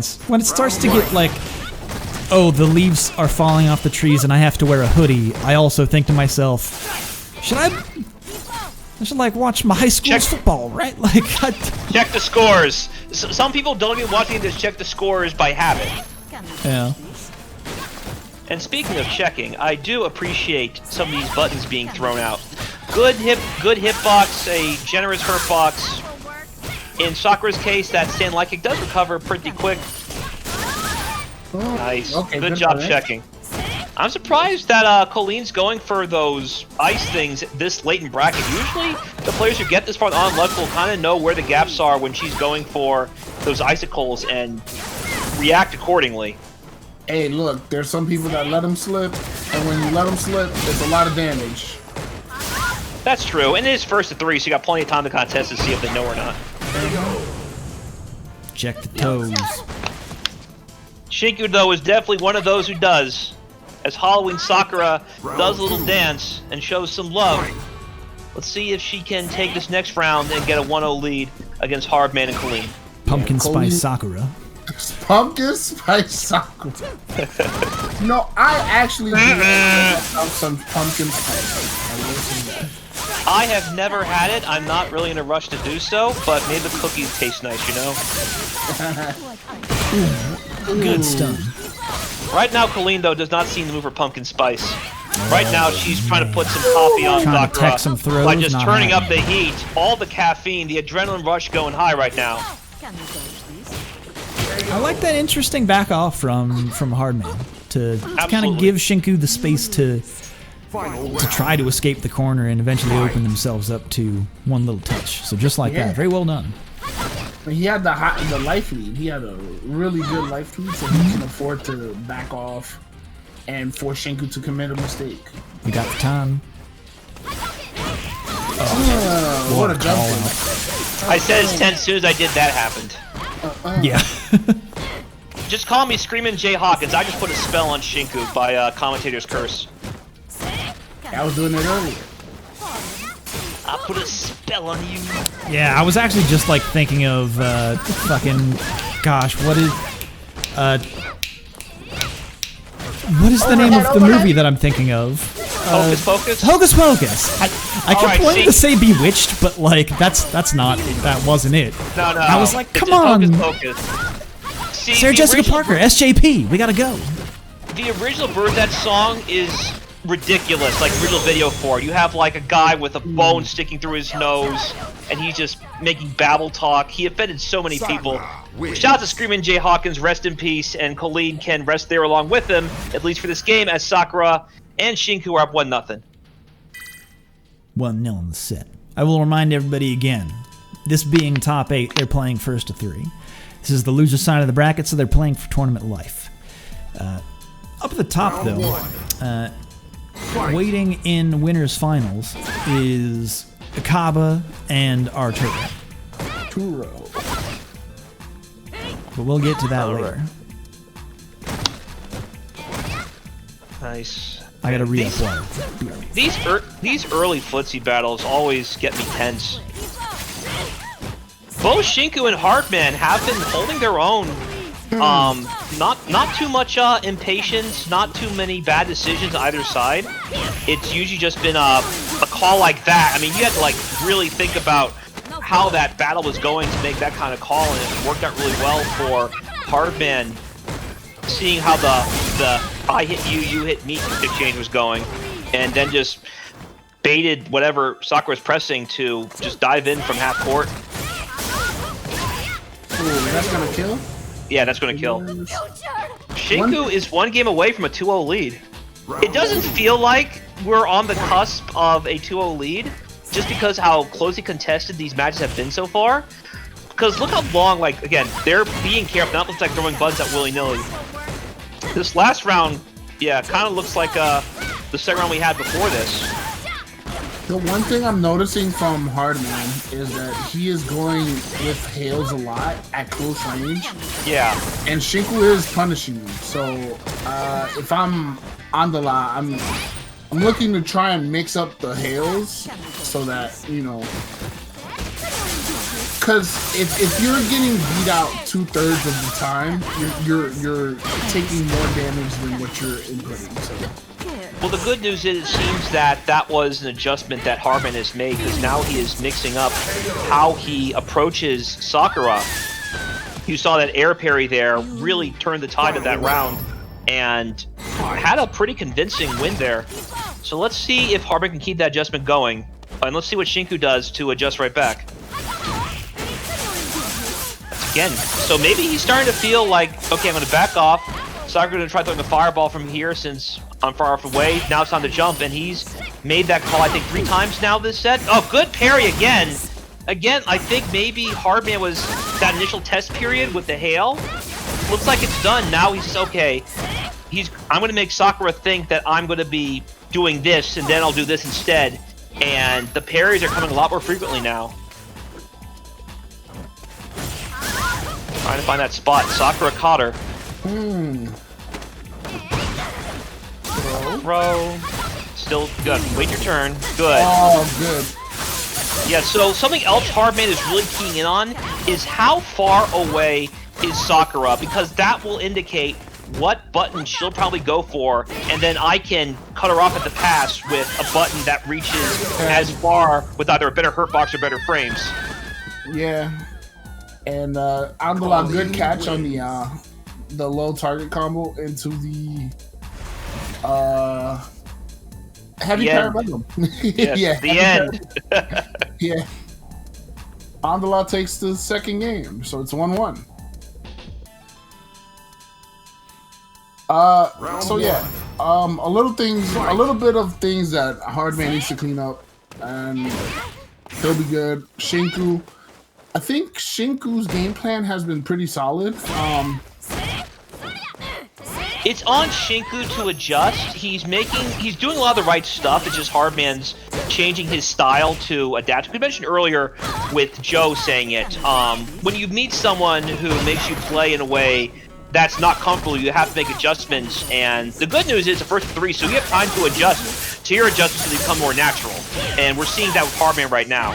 circumstance. When it starts to get like, oh, the leaves are falling off the trees and I have to wear a hoodie, I also think to myself, should I should like watch my high school's football, right? Like, check the scores. Some people don't even watch this. Check the scores by habit. Yeah. And speaking of checking, I do appreciate some of these buttons being thrown out. Good hitbox, a generous hurt box. In Sakura's case, that stand like it does recover pretty quick. Nice. Okay, good job checking. I'm surprised that Kolin's going for those ice things this late in bracket. Usually, the players who get this far on luck will kind of know where the gaps are when she's going for those icicles and react accordingly. Hey, look, there's some people that let them slip, and when you let them slip, it's a lot of damage. That's true, and it is first to 3, so you got plenty of time to contest to see if they know or not. Check the toes. Shinku, though, is definitely one of those who does. As Halloween Sakura does a little dance and shows some love. Let's see if she can take this next round and get a 1-0 lead against HARDMAN and Kolin. Pumpkin Spice Sakura. Pumpkin Spice Sakura. No, I actually do some pumpkin spice. I have never had it. I'm not really in a rush to do so, but maybe the cookies taste nice, you know? Good stuff. Right now, Kolin, though, does not seem to move her pumpkin spice. Right now, she's trying to put some coffee on Sakura by just turning up the heat, all the caffeine, the adrenaline rush going high right now. I like that interesting back off from HARDMAN to kind of give Shinku the space to try to escape the corner and eventually open themselves up to one little touch. So just like that, very well done. He had the life lead. He had a really good life lead, so he can afford to back off and force Shinku to commit a mistake. We got the time. Oh, what a jump! I said it's 10 as soon as I did that happened. Yeah. Just call me Screaming Jay Hawkins. I just put a spell on Shinku by Commentator's Curse. I was doing it earlier. I put a spell on you. Yeah, I was actually just like thinking of fucking, gosh, what is the name of the movie that I'm thinking of? Hocus Pocus? Hocus Pocus. I kept wanting to say Bewitched, but like that wasn't it. No. I was like, come on. Hocus Pocus. See, Sarah Jessica Parker, SJP, we gotta go. The original Birdette song is ridiculous, like original video for it. You have like a guy with a bone sticking through his nose, and he's just making babble talk. He offended so many people. Shout out to Screaming Jay Hawkins, rest in peace, and Kolin can rest there along with him, at least for this game, as Sakura and Shinku are up 1-0. 1-0 in the set. I will remind everybody again, this being top 8, they're playing first to 3. This is the loser side of the bracket, so they're playing for tournament life. Up at the top, though, waiting in winners finals is Akaba and Arturo. But we'll get to that later. Nice. I gotta read up water. These early footsie battles always get me tense. Both Shinku and HARDMAN have been holding their own. Not too much impatience, not too many bad decisions either side. It's usually just been a call like that. I mean, you had to like really think about how that battle was going to make that kind of call, and it worked out really well for HARDMAN, seeing how the I hit you, you hit me exchange was going, and then just baited whatever Sakura's pressing to just dive in from half court. Ooh, that's gonna kill? Yeah, that's gonna kill. Shinku is 1 game away from a 2-0 lead. It doesn't feel like we're on the cusp of a 2-0 lead, just because how closely contested these matches have been so far. Because look how long, like, again, they're being careful, not looks like throwing buttons at willy-nilly. This last round, yeah, kind of looks like the second round we had before this. The one thing I'm noticing from HARDMAN is that he is going with hails a lot at close range. Yeah. And Shinku is punishing him. So if I'm on the line, I'm looking to try and mix up the hails so that, you know, because if you're getting beat out 2/3 of the time, you're taking more damage than what you're inputting. So. Well, the good news is it seems that that was an adjustment that HARDMAN has made, because now he is mixing up how he approaches Sakura. You saw that air parry there really turned the tide of that round and had a pretty convincing win there. So let's see if HARDMAN can keep that adjustment going. And let's see what Shinku does to adjust right back. Again, so maybe he's starting to feel like, okay, I'm going to back off. Sakura's going to try throwing the fireball from here since I'm far enough away. Now it's time to jump, and he's made that call, I think, 3 times now this set. Oh, good parry again. Again, I think maybe HARDMAN was that initial test period with the hail. Looks like it's done. Now he's just, okay, I'm going to make Sakura think that I'm going to be doing this, and then I'll do this instead. And the parries are coming a lot more frequently now. Trying to find that spot. Sakura caught her. Throw. Still good. Wait your turn. Good. Oh, good. Yeah, so something else HARDMAN is really keying in on is how far away is Sakura, because that will indicate what button she'll probably go for, and then I can cut her off at the pass with a button that reaches as far with either a better hurt box or better frames. Yeah. And Andala, good catch on the low target combo into the heavy parabellum. Yes, yeah, the end. Yeah. Andala takes the second game, so it's 1-1. So yeah, a little bit of things that HARDMAN needs to clean up, and he'll be good. Shinku, I think Shinku's game plan has been pretty solid. It's on Shinku to adjust. He's doing a lot of the right stuff. It's just HARDMAN's changing his style to adapt. We mentioned earlier with Joe saying it. When you meet someone who makes you play in a way that's not comfortable, you have to make adjustments. And the good news is the first 3, so you have time to adjust to your adjustments so they become more natural. And we're seeing that with HARDMAN right now.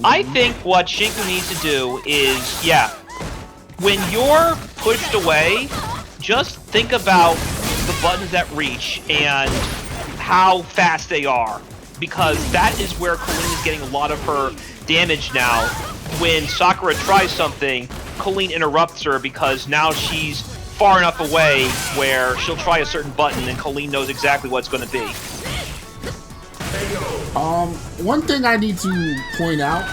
I think what Shinku needs to do is, when you're pushed away, just think about the buttons that reach and how fast they are, because that is where Kolin is getting a lot of her damage now. When Sakura tries something, Kolin interrupts her because now she's far enough away where she'll try a certain button and Kolin knows exactly what it's going to be. One thing I need to point out,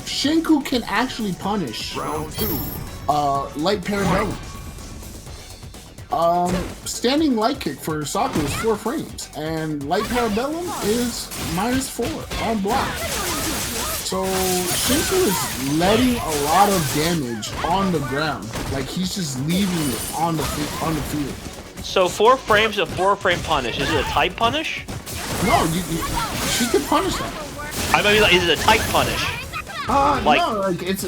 Shinku can actually punish light parabellum. Standing light kick for Sakura is 4 frames, and light parabellum is -4 on block. So Shinku is letting a lot of damage on the ground, like he's just leaving it on the field. So 4 frames of 4-frame punish. Is it a type punish? No, she can punish that. I mean, is it a type punish? No, like it's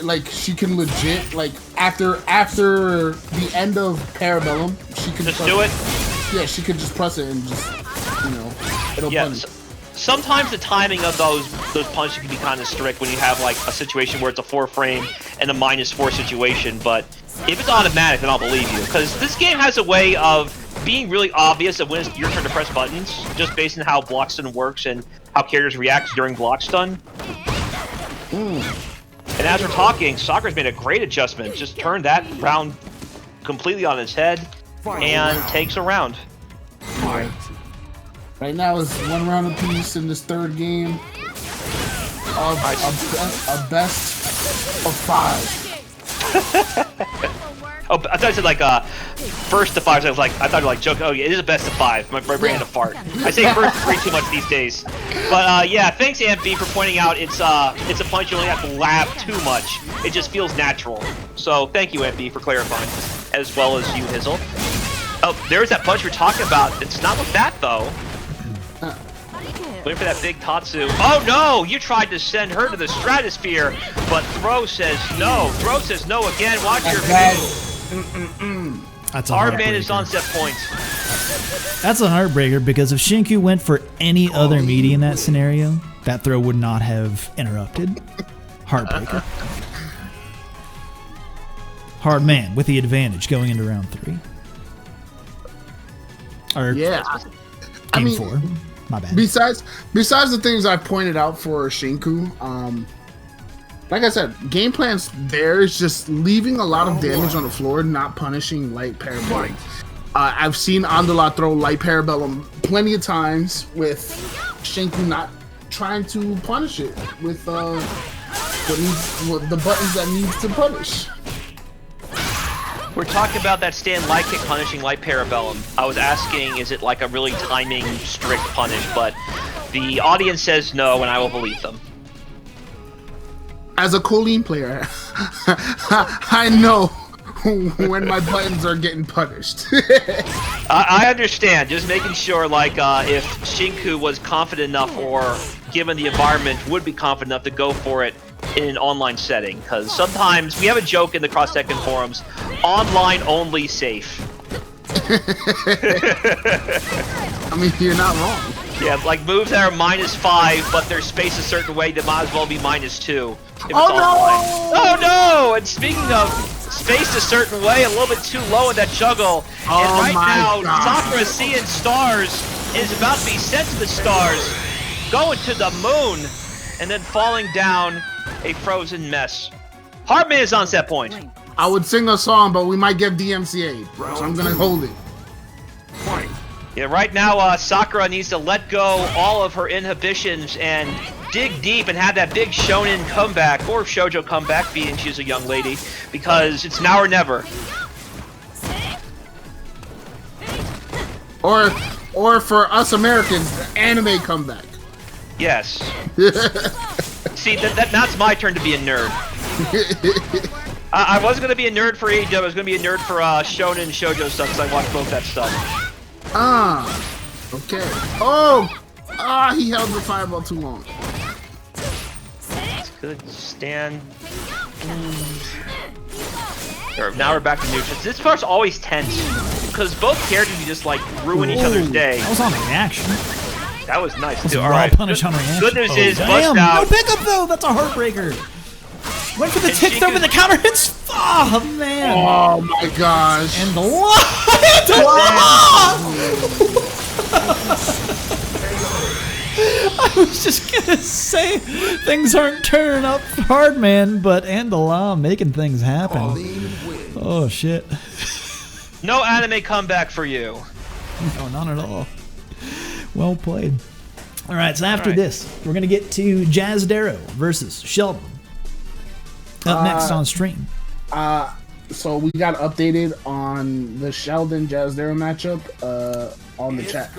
like she can legit, like after the end of Parabellum, she can just do it. Yeah, she could just press it and just, it'll punish. Sometimes the timing of those punches can be kind of strict when you have like a situation where it's a 4-frame and a -4 situation. But if it's automatic, then I'll believe you, because this game has a way of being really obvious of when it's your turn to press buttons, just based on how block stun works and how characters react during block stun. And as we're talking, Sakura's made a great adjustment. Just turned that round completely on its head and takes a round. Right now it's 1 round apiece in this 3rd game of a best of 5. Oh, I thought you said like first to 5. So I thought you were like joking. Oh, yeah, it is a best of 5. My brain had a fart. I say first 3 too much these days. But yeah, thanks Amp-B for pointing out it's a punch you only have to lab too much. It just feels natural. So thank you Amp-B for clarifying, as well as you Hizzle. Oh, there's that punch we're talking about. It's not with that though. Waiting for that big Tatsu. Oh no! You tried to send her to the stratosphere, but Throw says no. Throw says no again. Watch your That's a HARDMAN is on set points. That's a heartbreaker because if Shinku went for any other meaty in that scenario, that throw would not have interrupted. Heartbreaker. Hardman with the advantage going into round 3. Or Yeah. game 4. My bad. Besides the things I pointed out for Shinku, like I said, game plan's there. It's just leaving a lot of damage on the floor, not punishing light parabellum. I've seen Andala throw light parabellum plenty of times with Shinku not trying to punish it with the buttons that needs to punish. We're talking about that stand light kick punishing light parabellum. I was asking, is it like a really timing strict punish? But the audience says no, and I will believe them. As a Kolin player, I know when my buttons are getting punished. I understand. Just making sure, like, if Shinku was confident enough, or given the environment, would be confident enough to go for it in an online setting. Because sometimes we have a joke in the Cross Tekken forums: online only safe. I mean, you're not wrong. Yeah, like moves that are -5, but they're spaced a certain way, they might as well be -2. If it's Oh, online. no! Oh no! And speaking of spaced a certain way, a little bit too low in that juggle. And Oh right my now, God. Sakura seeing stars is about to be sent to the stars, going to the moon, and then falling down a frozen mess. Hardman is on set point. I would sing a song, but we might get DMCA, so I'm gonna hold it. Yeah, right now, Sakura needs to let go all of her inhibitions and dig deep and have that big shonen comeback, or shoujo comeback, being she's a young lady, because it's now or never. Or for us Americans, the anime comeback. Yes. See, that's my turn to be a nerd. I wasn't going to be a nerd for AEW, I was going to be a nerd for shonen and shoujo stuff, because I watch both that stuff. Okay. Oh! He held the fireball too long. Good stand. Now we're back to neutral. This part's always tense, because both characters just like ruin each other's day. That was on reaction. That was nice That's too. a All raw right. punish on reaction. Good news is, damn. bust out. No pickup though. That's a heartbreaker. Went for the And tick throw, but the counter hits. Oh man. Oh my gosh. And the law. I was just gonna say things aren't turning up for Hardman, but Andala making things happen. Oh shit. No anime comeback for you. No, not at all. Well played. All right, so after All right. this, we're gonna get to Jazz Darrow versus Sheldon. Up next on stream. So we got updated on the Sheldon Jazz Darrow matchup on the chat.